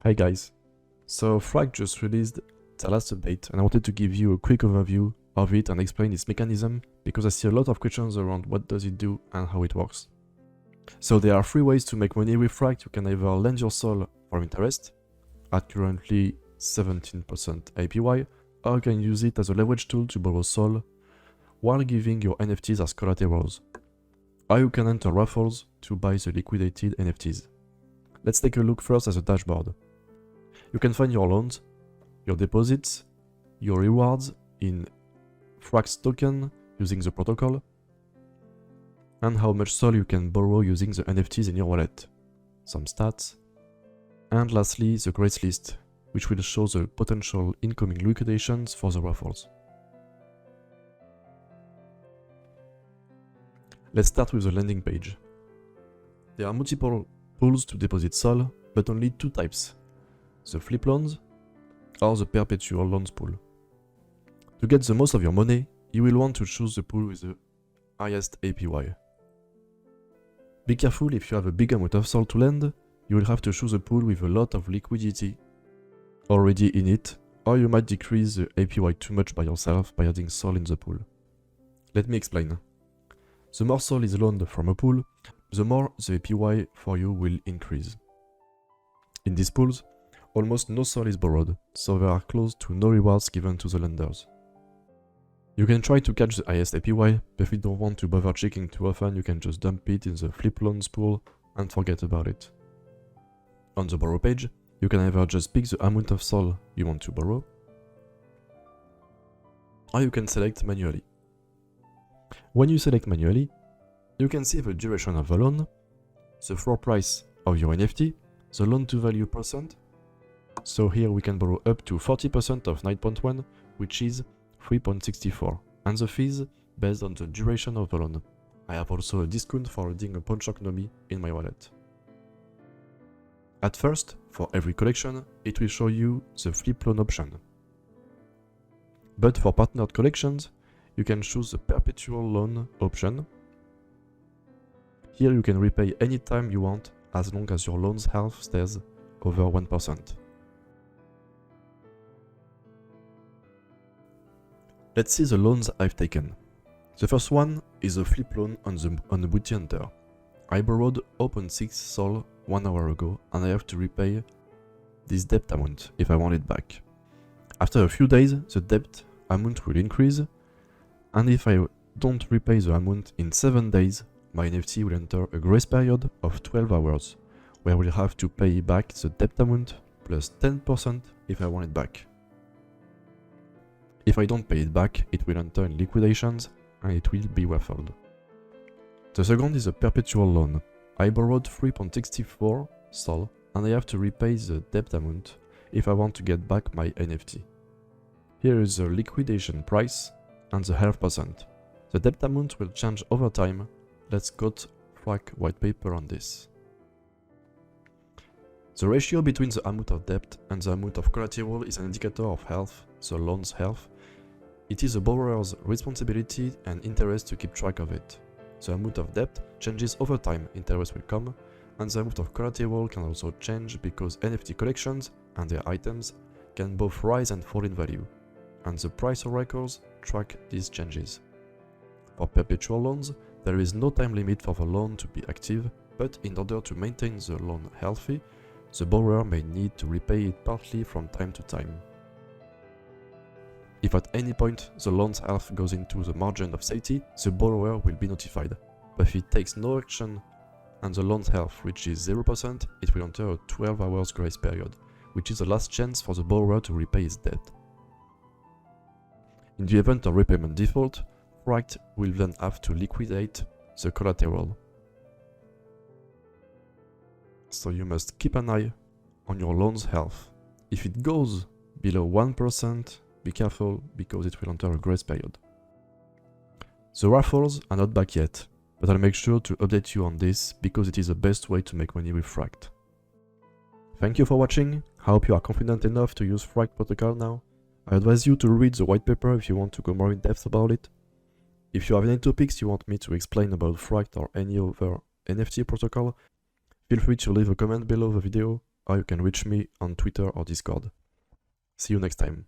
Hi guys. So Frakt just released their last update and I wanted to give you a quick overview of it and explain its mechanism because I see a lot of questions around what does it do and how it works. So there are three ways to make money with Frakt. You can either lend your soul for interest at currently 17% APY, or you can use it as a leverage tool to borrow soul while giving your NFTs as collaterals. Or you can enter raffles to buy the liquidated NFTs. Let's take a look first at the dashboard. You can find your loans, your deposits, your rewards in Frakt's token using the protocol, and how much soul you can borrow using the NFTs in your wallet, some stats, and lastly the grace list, which will show the potential incoming liquidations for the raffles. Let's start with the landing page. There are multiple pools to deposit soul, but only two types: the flip loans or the perpetual loans pool. To get the most of your money, you will want to choose the pool with the highest APY. Be careful, if you have a big amount of soul to lend, you will have to choose a pool with a lot of liquidity already in it, or you might decrease the APY too much by yourself by adding soul in the pool. Let me explain. The more soul is loaned from a pool, the more the APY for you will increase. In these pools, almost no soul is borrowed, so there are close to no rewards given to the lenders. You can try to catch the highest APY, but if you don't want to bother checking too often, you can just dump it in the flip loans pool and forget about it. On the borrow page, you can either just pick the amount of soul you want to borrow, or you can select manually. When you select manually, you can see the duration of the loan, the floor price of your NFT, the loan to value percent. So here we can borrow up to 40% of 9.1, which is 3.64, and the fees based on the duration of the loan. I have also a discount for holding a Pawnshop Nomi in my wallet. At first, for every collection, it will show you the flip loan option. But for partnered collections, you can choose the perpetual loan option. Here you can repay anytime you want, as long as your loan's health stays over 1%. Let's see the loans I've taken. The first one is a flip loan on the Booty Hunter. I borrowed 0.6 soul 1 hour ago and I have to repay this debt amount if I want it back. After a few days, the debt amount will increase, and if I don't repay the amount in 7 days, my NFT will enter a grace period of 12 hours, where I will have to pay back the debt amount plus 10% if I want it back. If I don't pay it back, it will enter in liquidations and it will be raffled. The second is a perpetual loan. I borrowed 3.64 soul and I have to repay the debt amount if I want to get back my NFT. Here is the liquidation price and the half percent. The debt amount will change over time. Let's go to Frakt white paper on this. The ratio between the amount of debt and the amount of collateral is an indicator of health, the loan's health. It is the borrower's responsibility and interest to keep track of it. The amount of debt changes over time, interest will come, and the amount of collateral can also change because NFT collections and their items can both rise and fall in value, and the price of records track these changes. For perpetual loans, there is no time limit for the loan to be active, but in order to maintain the loan healthy, the borrower may need to repay it partly from time to time. If at any point the loan's health goes into the margin of safety, the borrower will be notified. But if it takes no action and the loan's health reaches 0%, it will enter a 12 hours grace period, which is the last chance for the borrower to repay his debt. In the event of repayment default, Frakt will then have to liquidate the collateral. So you must keep an eye on your loan's health. If it goes below 1%, be careful because it will enter a grace period. The raffles are not back yet, but I'll make sure to update you on this because it is the best way to make money with Frakt. Thank you for watching. I hope you are confident enough to use Frakt protocol now. I advise you to read the white paper if you want to go more in depth about it. If you have any topics you want me to explain about Frakt or any other NFT protocol, feel free to leave a comment below the video or you can reach me on Twitter or Discord. See you next time.